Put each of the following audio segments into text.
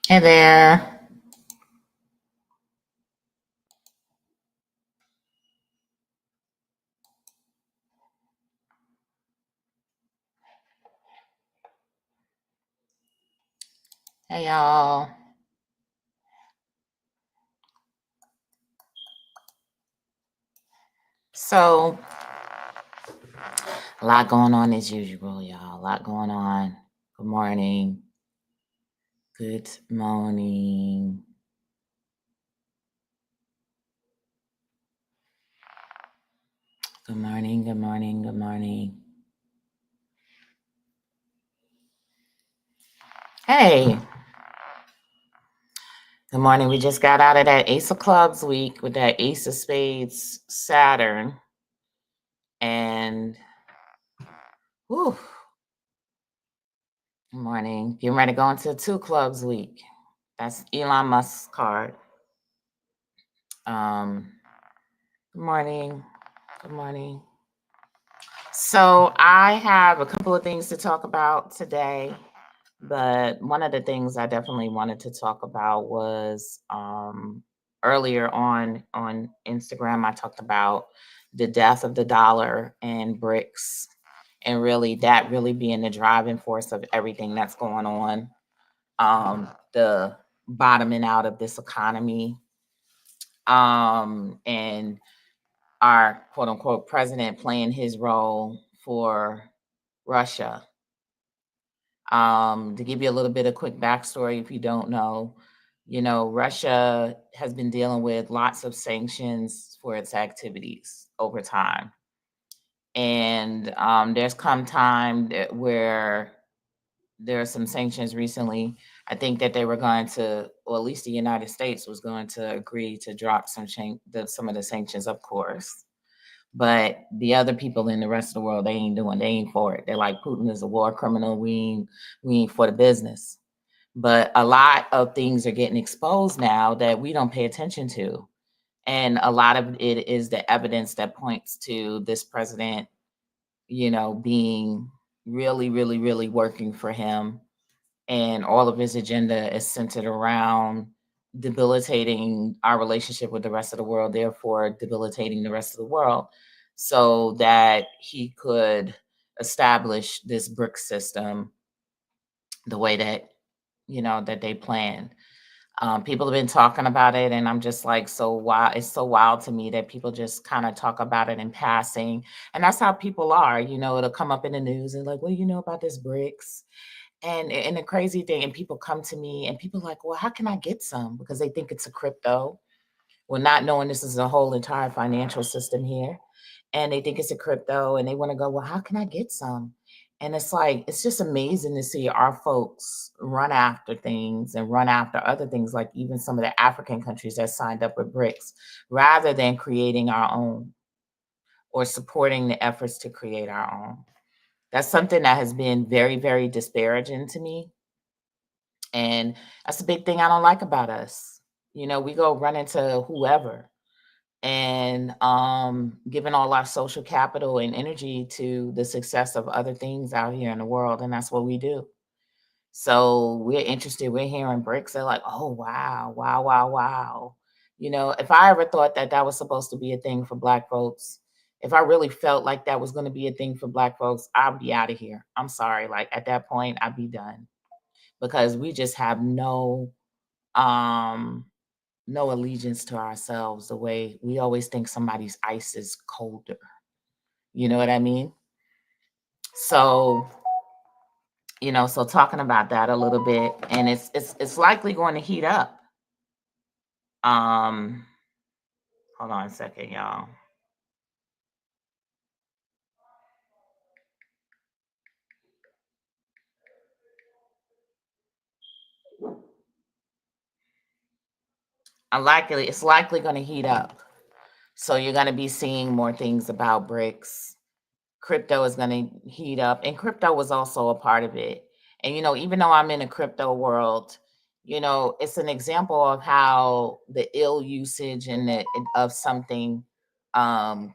Hey there. Hey y'all. So, a lot going on as usual, y'all. A lot going on. Good morning. Good morning. Good morning. Good morning. Good morning. Hey, good morning. We just got out of that Ace of Clubs week with that Ace of Spades Saturn. And, whew, good morning. Getting ready to go into Two Clubs week. That's Elon Musk's card. Um, Good morning. Good morning. So I have a couple of things to talk about today, but one of the things I definitely wanted to talk about was earlier on Instagram. I talked about the death of the dollar and BRICS, and really that really being the driving force of everything that's going on. The bottoming out of this economy, and our quote unquote president playing his role for Russia. To give you a little bit of quick backstory, if you don't know, Russia has been dealing with lots of sanctions for its activities over time. And there's come time where there are some sanctions recently. I think that they were going to, or at least the United States was going to agree to drop some of the sanctions, of course. But the other people in the rest of the world, they ain't for it. They're like, Putin is a war criminal. We ain't for the business. But a lot of things are getting exposed now that we don't pay attention to. And a lot of it is the evidence that points to this president, being really, really, really working for him. And all of his agenda is centered around debilitating our relationship with the rest of the world, therefore debilitating the rest of the world, so that he could establish this brick system the way that that they planned. People have been talking about it, and I'm just like, so wild. It's so wild to me that people just kind of talk about it in passing, and that's how people are. It'll come up in the news and like, well, you know about this bricks, and the crazy thing, and people come to me and people like, well, how can I get some? Because they think it's a crypto. Well, not knowing this is a whole entire financial system here. And they think it's a crypto and they want to go, well, how can I get some? And it's like, it's just amazing to see our folks run after things and run after other things, like even some of the African countries that signed up with BRICS, rather than creating our own or supporting the efforts to create our own. That's something that has been very, very disparaging to me. And that's a big thing I don't like about us. We go run into whoever and giving all our social capital and energy to the success of other things out here in the world. And that's what we do. So we're interested, we're hearing bricks. They're like, oh, wow, wow, wow, wow. If I ever thought that that was supposed to be a thing for Black folks, if I really felt like that was going to be a thing for Black folks, I'd be out of here. I'm sorry. Like at that point, I'd be done because we just have um no allegiance to ourselves, the way we always think somebody's ice is colder. You know what I mean? So, so talking about that a little bit, and it's likely going to heat up. Um, Hold on a second, y'all. It's likely going to heat up. So you're going to be seeing more things about BRICS. Crypto is going to heat up, and crypto was also a part of it. And even though I'm in a crypto world, it's an example of how the ill usage of something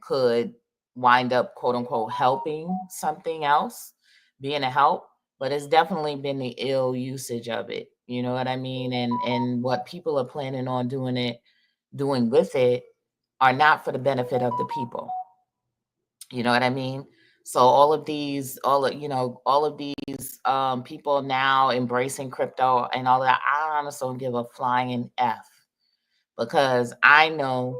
could wind up, quote unquote, helping something else, being a help. But it's definitely been the ill usage of it. You know what I mean? And what people are planning on doing with it are not for the benefit of the people. You know what I mean? So all of these people now embracing crypto and all that, I honestly don't give a flying F, because I know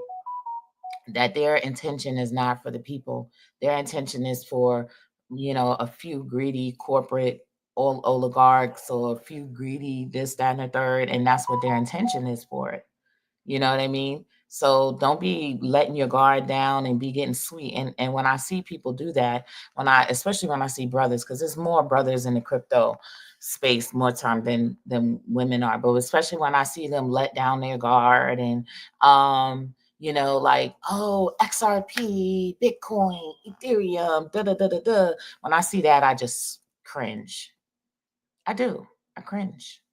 that their intention is not for the people. Their intention is for, a few greedy corporate oligarchs, or a few greedy this, that, and the third, and that's what their intention is for it. You know what I mean? So don't be letting your guard down and be getting sweet. And when I see people do that, especially when I see brothers, because there's more brothers in the crypto space more time than women are, but especially when I see them let down their guard and like, oh, XRP, Bitcoin, Ethereum, da da da da da. When I see that, I just cringe. I do. I cringe.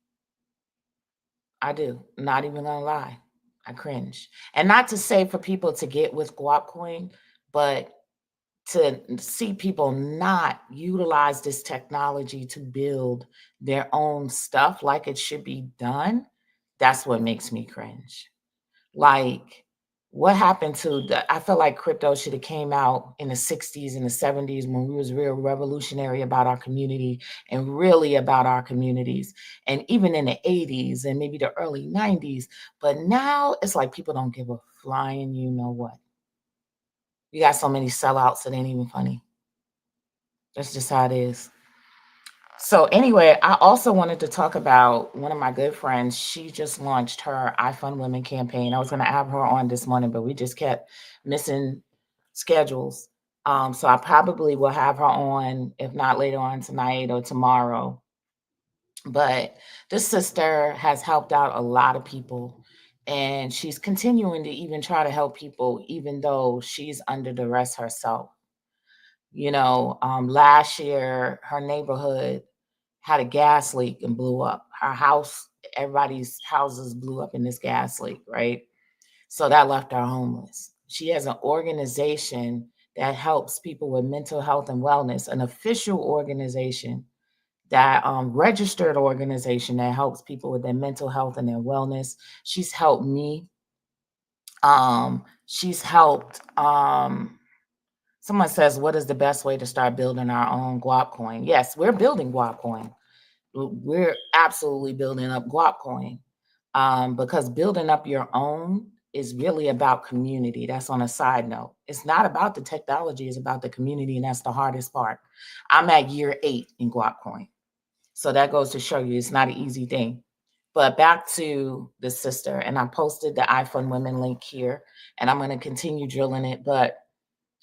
I do. Not even gonna lie. I cringe. And not to say for people to get with Guapcoin, but to see people not utilize this technology to build their own stuff like it should be done, that's what makes me cringe. Like, what happened to the I feel like crypto should have came out in the 60s and the 70s when we was real revolutionary about our community and really about our communities, and even in the 80s and maybe the early 90s. But now it's like people don't give a flying you know what. You got so many sellouts, it ain't even funny. That's just how it is. So anyway, I also wanted to talk about one of my good friends. She just launched her I Fund Women campaign. I was going to have her on this morning, but we just kept missing schedules. So I probably will have her on, if not later on tonight or tomorrow. But this sister has helped out a lot of people, and she's continuing to even try to help people, even though she's under duress herself. Last year, her neighborhood had a gas leak and blew up. Her house, everybody's houses blew up in this gas leak, right? So that left her homeless. She has an organization that helps people with mental health and wellness, an official organization, that registered organization that helps people with their mental health and their wellness. She's helped me. She's helped. Someone says, "What is the best way to start building our own Guapcoin?" Yes, we're building Guapcoin. We're absolutely building up Guapcoin, because building up your own is really about community. That's on a side note. It's not about the technology, it's about the community, and that's the hardest part. I'm at year 8 in Guapcoin. So that goes to show you it's not an easy thing. But back to the sister, and I posted the iPhone Women link here, and I'm going to continue drilling it. But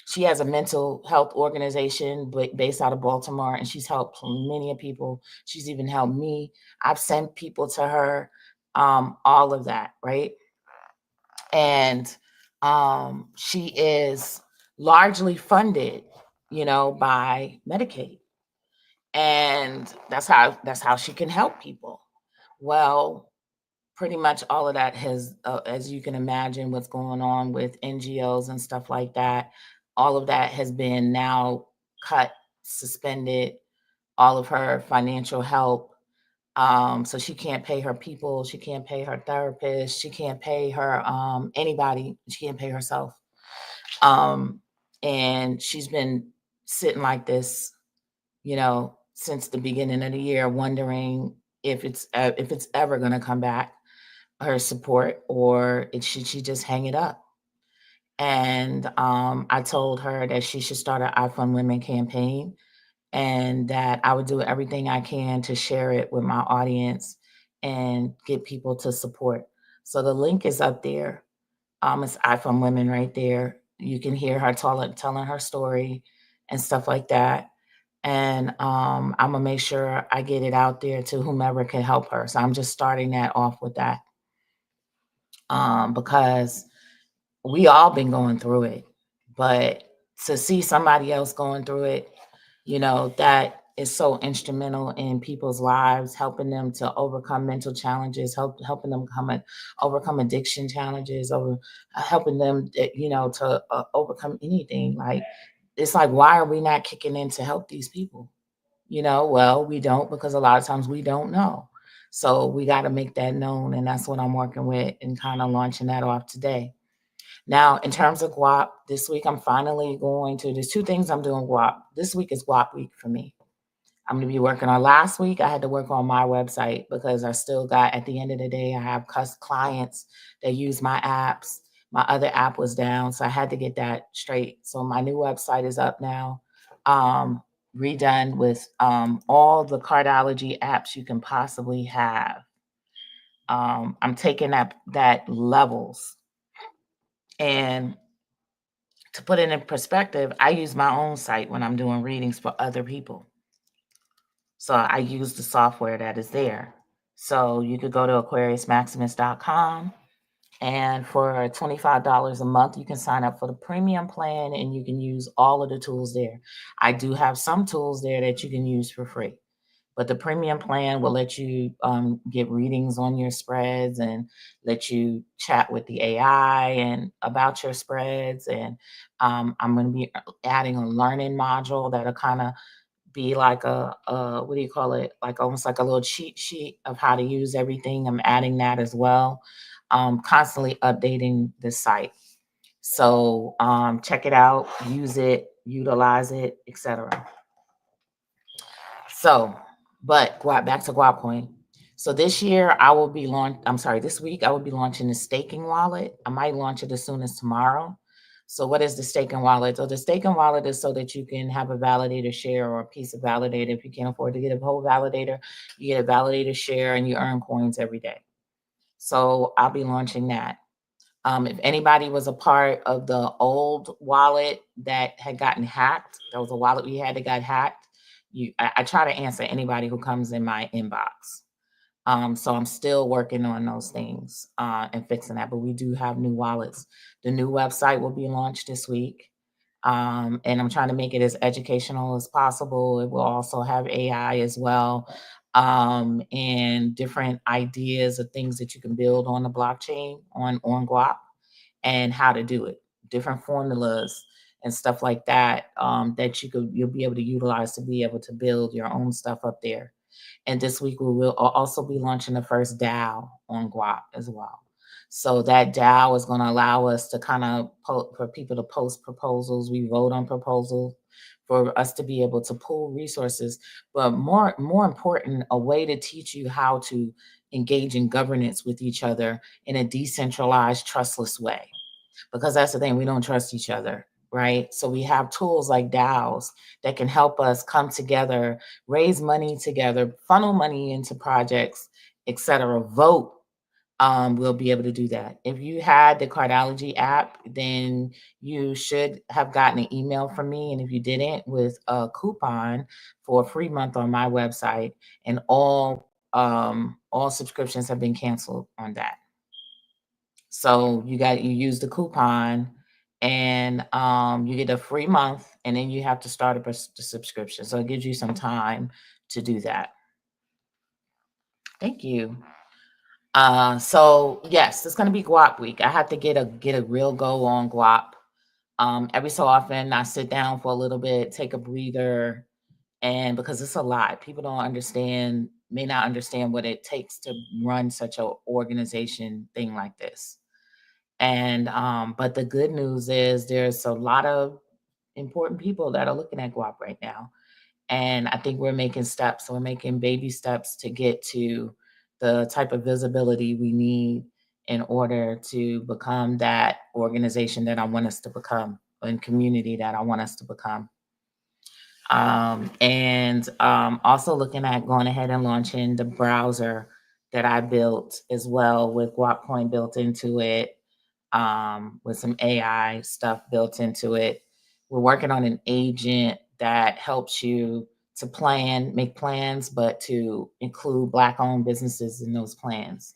she has a mental health organization based out of Baltimore, and she's helped many people. She's even helped me. I've sent people to her, all of that, right? And she is largely funded, by Medicaid, and that's how she can help people. Well, pretty much all of that has, as you can imagine, what's going on with NGOs and stuff like that. All of that has been now cut, suspended, all of her financial help. So she can't pay her people, she can't pay her therapist, she can't pay her anybody, she can't pay herself. Um, and she's been sitting like this, since the beginning of the year, wondering if it's ever going to come back, her support, or should she just hang it up. And I told her that she should start an iPhone Women campaign, and that I would do everything I can to share it with my audience and get people to support. So the link is up there. It's iPhone Women right there. You can hear her telling her story and stuff like that. And I'm gonna make sure I get it out there to whomever can help her. So I'm just starting that off with that, because we all been going through it, but to see somebody else going through it, that is so instrumental in people's lives, helping them to overcome mental challenges, helping them overcome addiction challenges, over helping them, to overcome anything. Like, it's like, why are we not kicking in to help these people? Well, we don't, because a lot of times we don't know. So we got to make that known, and that's what I'm working with and kind of launching that off today. Now, in terms of Guap, this week I'm finally going to. There's two things I'm doing Guap. This week is Guap week for me. I'm going to be working on. Last week I had to work on my website because I still got, at the end of the day, I have clients that use my apps. My other app was down, so I had to get that straight. So my new website is up now, um, redone with all the Cardology apps you can possibly have. I'm taking that levels, and to put it in perspective, I use my own site when I'm doing readings for other people. So I use the software that is there. So you could go to aquariusmaximus.com, and for $25 a month, you can sign up for the premium plan and you can use all of the tools there. I do have some tools there that you can use for free. But the premium plan will let you get readings on your spreads and let you chat with the AI and about your spreads. And I'm going to be adding a learning module that'll kind of be like a what do you call it? Like almost like a little cheat sheet of how to use everything. I'm adding that as well. Constantly updating the site. So check it out, use it, utilize it, etc. So, but back to Guapcoin. So this year I will be this week I will be launching the staking wallet. I might launch it as soon as tomorrow. So what is the staking wallet? So the staking wallet is so that you can have a validator share or a piece of validator. If you can't afford to get a whole validator, you get a validator share and you earn coins every day. So I'll be launching that. If anybody was a part of the old wallet that had gotten hacked, there was a wallet we had that got hacked. I try to answer anybody who comes in my inbox. So I'm still working on those things and fixing that. But we do have new wallets. The new website will be launched this week. And I'm trying to make it as educational as possible. It will also have AI as well, and different ideas of things that you can build on the blockchain on Guap and how to do it, different formulas and stuff like that, that you'll be able to utilize to be able to build your own stuff up there. And this week we will also be launching the first DAO on Guap as well. So that DAO is going to allow us to kind of for people to post proposals. We vote on proposals for us to be able to pool resources, but more important, a way to teach you how to engage in governance with each other in a decentralized, trustless way. Because that's the thing, we don't trust each other, right? So we have tools like DAOs that can help us come together, raise money together, funnel money into projects, etc. Vote. We'll be able to do that. If you had the Cardology app, then you should have gotten an email from me. And if you didn't, with a coupon for a free month on my website, and all subscriptions have been canceled on that. So you use the coupon, and you get a free month, and then you have to start the subscription. So it gives you some time to do that. Thank you. So yes, it's gonna be Guap week. I have to get a real go on Guap. Every so often I sit down for a little bit, take a breather, and because it's a lot, people may not understand what it takes to run such a organization thing like this. And but the good news is there's a lot of important people that are looking at Guap right now. And I think we're making steps. We're making baby steps to get to the type of visibility we need in order to become that organization that I want us to become, and community that I want us to become. And also looking at going ahead and launching the browser that I built as well, with Guapcoin built into it, with some AI stuff built into it. We're working on an agent that helps you to make plans, but to include Black-owned businesses in those plans.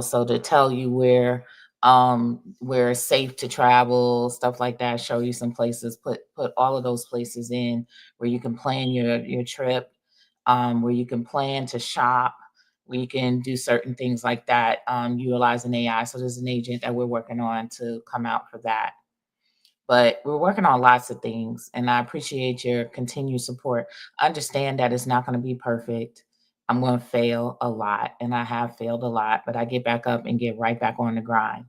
So to tell you where it's safe to travel, stuff like that, show you some places, put all of those places in where you can plan your trip, where you can plan to shop, we can do certain things like that, utilizing AI. So there's an agent that we're working on to come out for that. But we're working on lots of things, and I appreciate your continued support. Understand that it's not going to be perfect. I'm going to fail a lot, and I have failed a lot, but I get back up and get right back on the grind.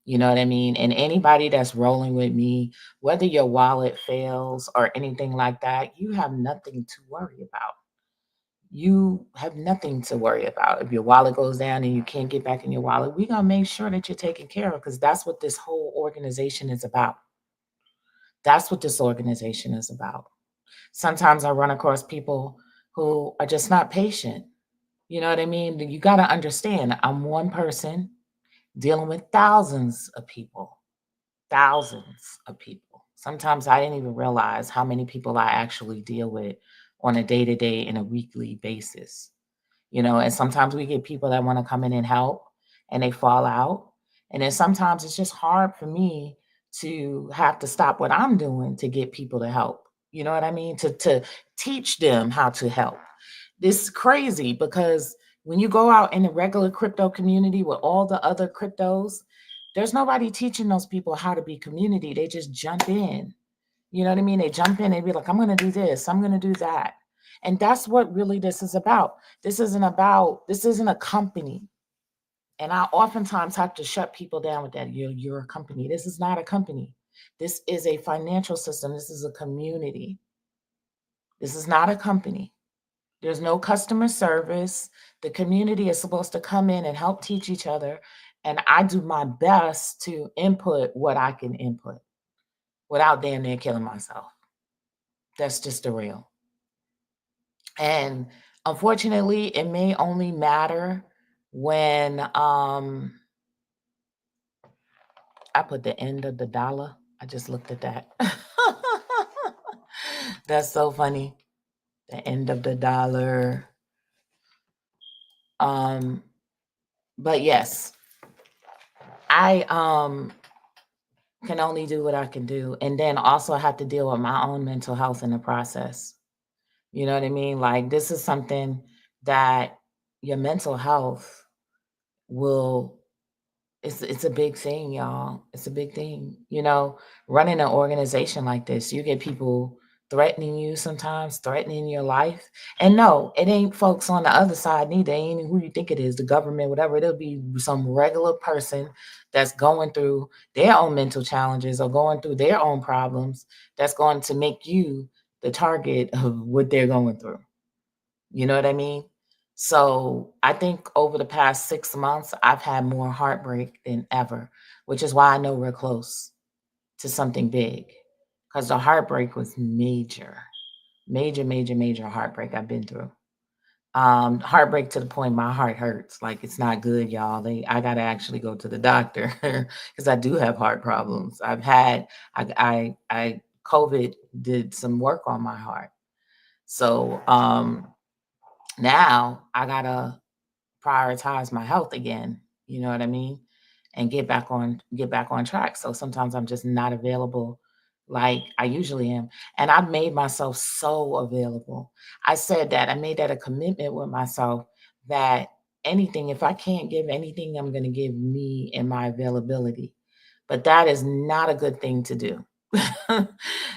You know what I mean? And anybody that's rolling with me, whether your wallet fails or anything like that, you have nothing to worry about. You have nothing to worry about. If your wallet goes down and you can't get back in your wallet, we're going to make sure that you're taken care of, because that's what this whole organization is about. That's what this organization is about. Sometimes I run across people who are just not patient. You know what I mean? You got to understand, I'm one person dealing with thousands of people, thousands of people. Sometimes I didn't even realize how many people I actually deal with on a day to day and a weekly basis. And sometimes we get people that want to come in and help, and they fall out. And then sometimes it's just hard for me to have to stop what I'm doing to get people to help. You know what I mean? To teach them how to help. This is crazy, because when you go out in the regular crypto community with all the other cryptos, there's nobody teaching those people how to be community. They just jump in. You know what I mean? They jump in and be like, I'm going to do this, I'm going to do that. And that's what really this is about. This isn't a company. And I oftentimes have to shut people down with that. You're a company. This is not a company. This is a financial system. This is a community. This is not a company. There's no customer service. The community is supposed to come in and help teach each other. And I do my best to input what I can input without damn near killing myself. That's just the real. And unfortunately, it may only matter when I put the end of the dollar. I just looked at that. That's so funny. The end of the dollar. Um, but yes, I can only do what I can do. And then also I have to deal with my own mental health in the process. You know what I mean? Like, this is something that your mental health will it's a big thing, y'all. It's a big thing. Running an organization like this, you get people threatening you sometimes, threatening your life. And no, it ain't folks on the other side neither. It ain't who you think it is, the government, whatever. It'll be some regular person that's going through their own mental challenges or going through their own problems, that's going to make you the target of what they're going through. You know what I mean? So I think over the past 6 months, I've had more heartbreak than ever, which is why I know we're close to something big, because the heartbreak was major, major, major, major heartbreak I've been through. Heartbreak to the point my heart hurts. Like, it's not good, y'all. I gotta actually go to the doctor because I do have heart problems. COVID did some work on my heart. So now I gotta prioritize my health again, you know what I mean? And get back on track. So sometimes I'm just not available like I usually am. And I've made myself so available. I made that a commitment with myself, that anything, if I can't give anything, I'm going to give me and my availability. But that is not a good thing to do.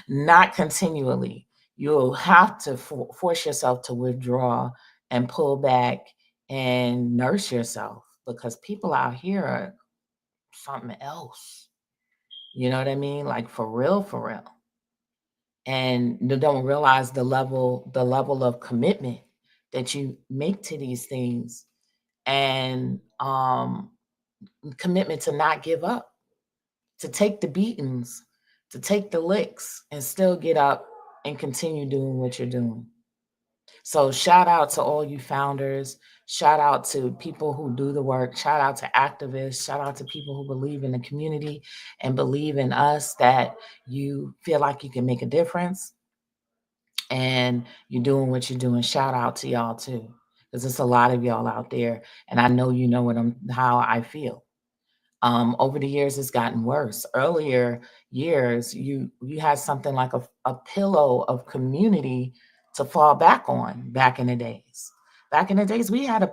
Not continually. You'll have to force yourself to withdraw and pull back and nurse yourself, because people out here are something else. You know what I mean? Like, for real, for real. And they don't realize the level of commitment that you make to these things, and commitment to not give up, to take the beatings, to take the licks, and still get up and continue doing what you're doing. So shout out to all you founders. Shout out to people who do the work. Shout out to activists. Shout out to people who believe in the community and believe in us, that you feel like you can make a difference and you're doing what you're doing. Shout out to y'all too, because there's a lot of y'all out there, and I know you know how I feel. Over the years, it's gotten worse. Earlier years, you had something like a pillow of community to fall back on. Back in the days, we had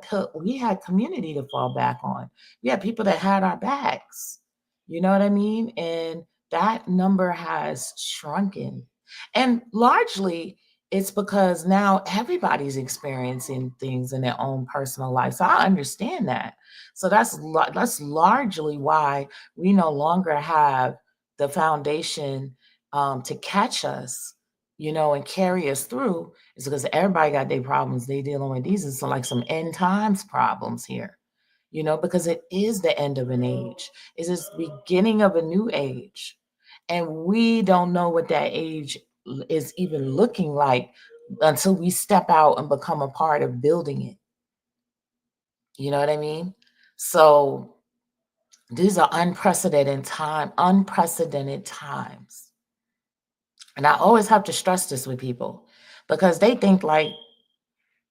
community to fall back on. We had people that had our backs. You know what I mean? And that number has shrunken, and largely It's because now everybody's experiencing things in their own personal life. So I understand that. So that's largely why we no longer have the foundation to catch us, and carry us through. Is because everybody got their problems they dealing with. These is like some end times problems here, because it is the end of an age. It is the beginning of a new age. And we don't know what that age is even looking like until we step out and become a part of building it. You know what I mean? So these are unprecedented times. And I always have to stress this with people because they think like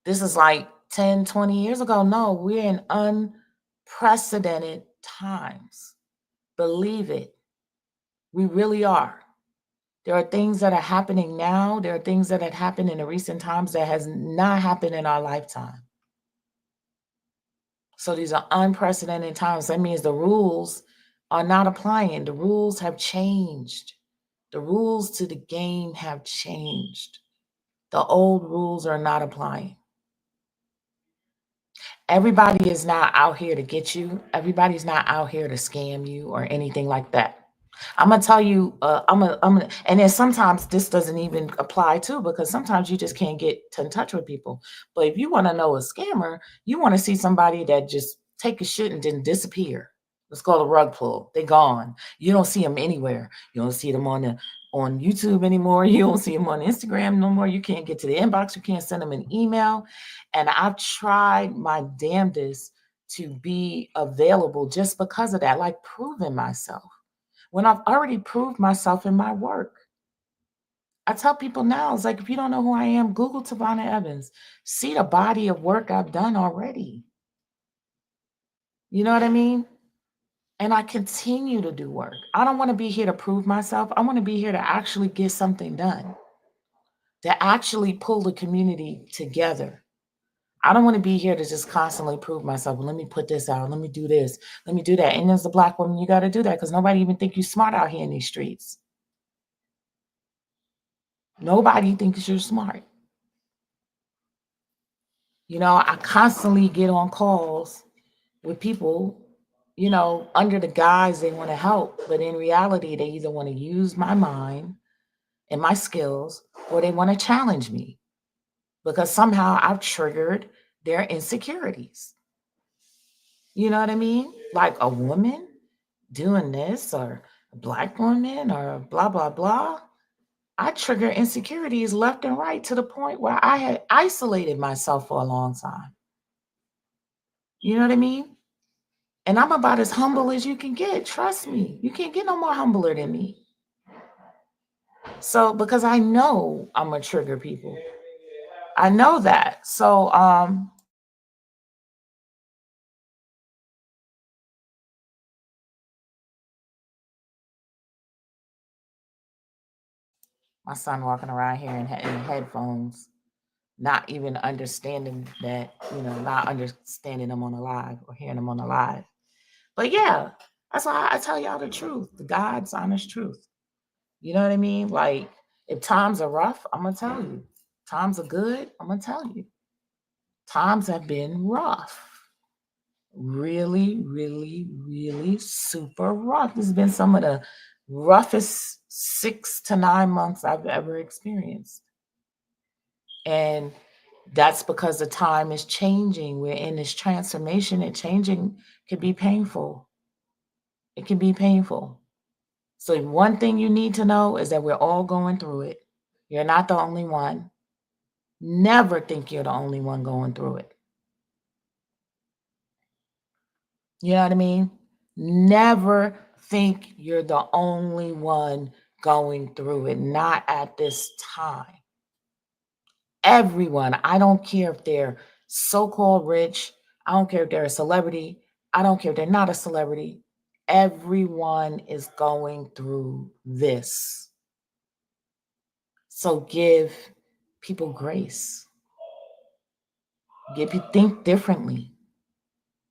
this is like 10, 20 years ago. No, we're in unprecedented times. Believe it. We really are. There are things that are happening now. There are things that had happened in the recent times that has not happened in our lifetime. So these are unprecedented times. That means the rules are not applying. The rules have changed. The rules to the game have changed. The old rules are not applying. Everybody is not out here to get you. Everybody's not out here to scam you or anything like that. I'm gonna tell you, and then sometimes this doesn't even apply too, because sometimes you just can't get in touch with people. But if you want to know a scammer, you want to see somebody that just take a shit and then disappear. Let's call a rug pull. They're gone. You don't see them anywhere. You don't see them on YouTube anymore. You don't see them on Instagram no more. You can't get to the inbox. You can't send them an email. And I've tried my damnedest to be available just because of that, like proving myself when I've already proved myself in my work. I tell people now, it's like, if you don't know who I am, Google Tavana Evans. See the body of work I've done already. You know what I mean? And I continue to do work. I don't want to be here to prove myself. I want to be here to actually get something done, to actually pull the community together. I don't want to be here to just constantly prove myself. Well, let me put this out. Let me do this. Let me do that. And as a Black woman, you got to do that because nobody even think you're smart out here in these streets. Nobody thinks you're smart. I constantly get on calls with people, under the guise they want to help, but in reality, they either want to use my mind and my skills or they want to challenge me because somehow I've triggered their insecurities. You know what I mean? Like a woman doing this or a Black woman or blah, blah, blah. I trigger insecurities left and right to the point where I had isolated myself for a long time. You know what I mean? And I'm about as humble as you can get. Trust me. You can't get no more humbler than me. So, because I know I'm gonna trigger people. I know that. So, my son walking around here in headphones, not even understanding that, not understanding them on a live or hearing them on a live. But yeah, that's why I tell y'all the truth, the God's honest truth. You know what I mean? Like, if times are rough, I'm gonna tell you. Times are good, I'm gonna tell you. Times have been rough. Really, really, really super rough. This has been some of the roughest 6 to 9 months I've ever experienced. And that's because the time is changing. We're in this transformation, and changing can be painful. It can be painful. So, one thing you need to know is that we're all going through it. You're not the only one. Never think you're the only one going through it. You know what I mean? Never think you're the only one going through it. Not at this time. Everyone, I don't care if they're so called rich, I don't care if they're a celebrity, I don't care if they're not a celebrity. Everyone is going through this. So give people grace. Think differently.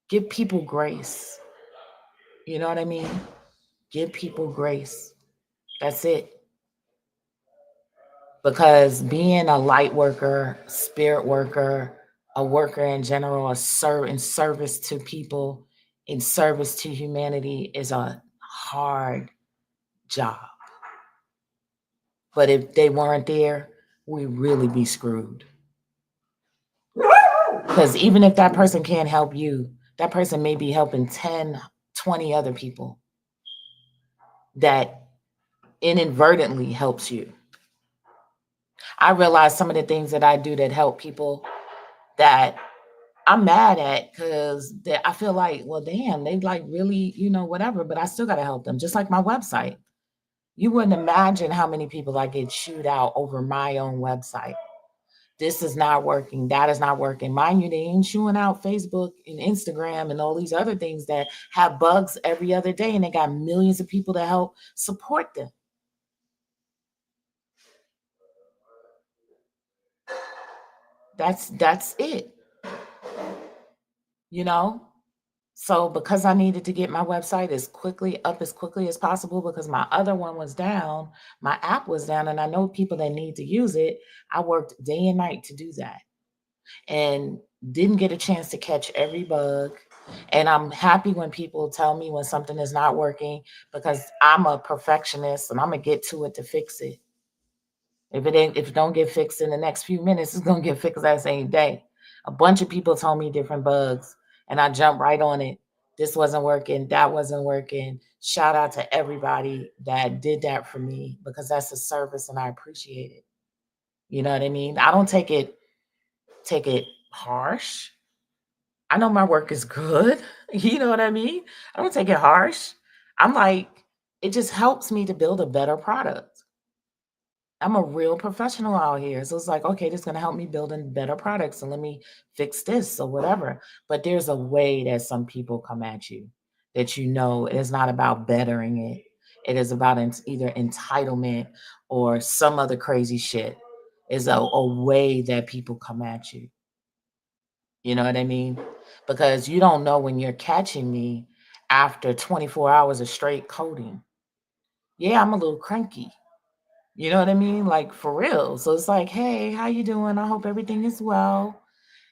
Give people grace. You know what I mean? Give people grace. That's it. because being a light worker, spirit worker, a worker in general, in service to people, in service to humanity is a hard job. But if they weren't there, we'd really be screwed. Because even if that person can't help you, that person may be helping 10, 20 other people that inadvertently helps you. I realize some of the things that I do that help people that I'm mad at because I feel like, well, damn, they like really, whatever, but I still got to help them. Just like my website. You wouldn't imagine how many people I get chewed out over my own website. This is not working. That is not working. Mind you, they ain't chewing out Facebook and Instagram and all these other things that have bugs every other day, and they got millions of people to help support them. That's it. You know, So because I needed to get my website as quickly as possible because my other one was down, my app was down, and I know people that need to use it. I worked day and night to do that and didn't get a chance to catch every bug. And I'm happy when people tell me when something is not working because I'm a perfectionist and I'm gonna get to it to fix it. If it don't get fixed in the next few minutes, it's gonna get fixed that same day. A bunch of people told me different bugs, and I jumped right on it. This wasn't working, that wasn't working. Shout out to everybody that did that for me because that's a service and I appreciate it. You know what I mean? I don't take it harsh. I know my work is good. You know what I mean? I don't take it harsh. I'm like, it just helps me to build a better product. I'm a real professional out here. So it's like, okay, this is going to help me build in better products. So let me fix this or whatever. But there's a way that some people come at you that it is not about bettering it. It is about either entitlement or some other crazy shit. Is a way that people come at you. You know what I mean? Because you don't know when you're catching me after 24 hours of straight coding. Yeah, I'm a little cranky. You know what I mean? Like for real. So it's like, hey, how you doing? I hope everything is well.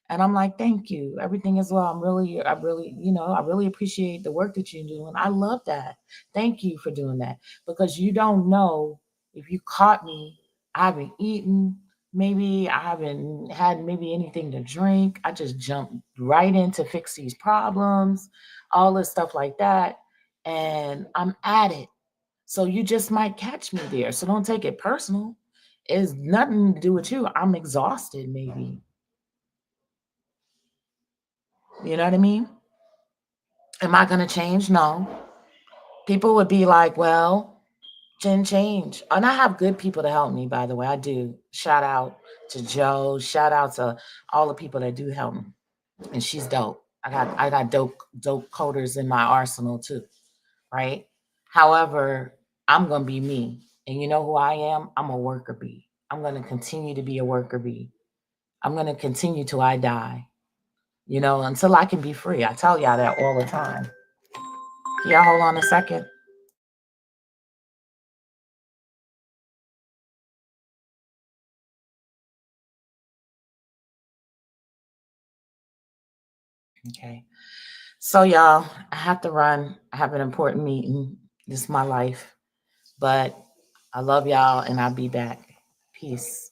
And I'm like, thank you. Everything is well. I really appreciate the work that you're doing. I love that. Thank you for doing that. Because you don't know if you caught me, I haven't eaten, maybe I haven't had maybe anything to drink. I just jumped right in to fix these problems, all this stuff like that. And I'm at it. So you just might catch me there. So don't take it personal. It's nothing to do with you. I'm exhausted, maybe. You know what I mean? Am I going to change? No. People would be like, well, didn't change. And I have good people to help me, by the way. I do. Shout out to Joe. Shout out to all the people that do help me. And she's dope. I got dope coders in my arsenal too, right? However, I'm gonna be me. And you know who I am? I'm a worker bee. I'm gonna continue to be a worker bee. I'm gonna continue till I die, until I can be free. I tell y'all that all the time. Yeah, hold on a second. Okay. So y'all, I have to run. I have an important meeting. This is my life. But I love y'all and I'll be back. Peace.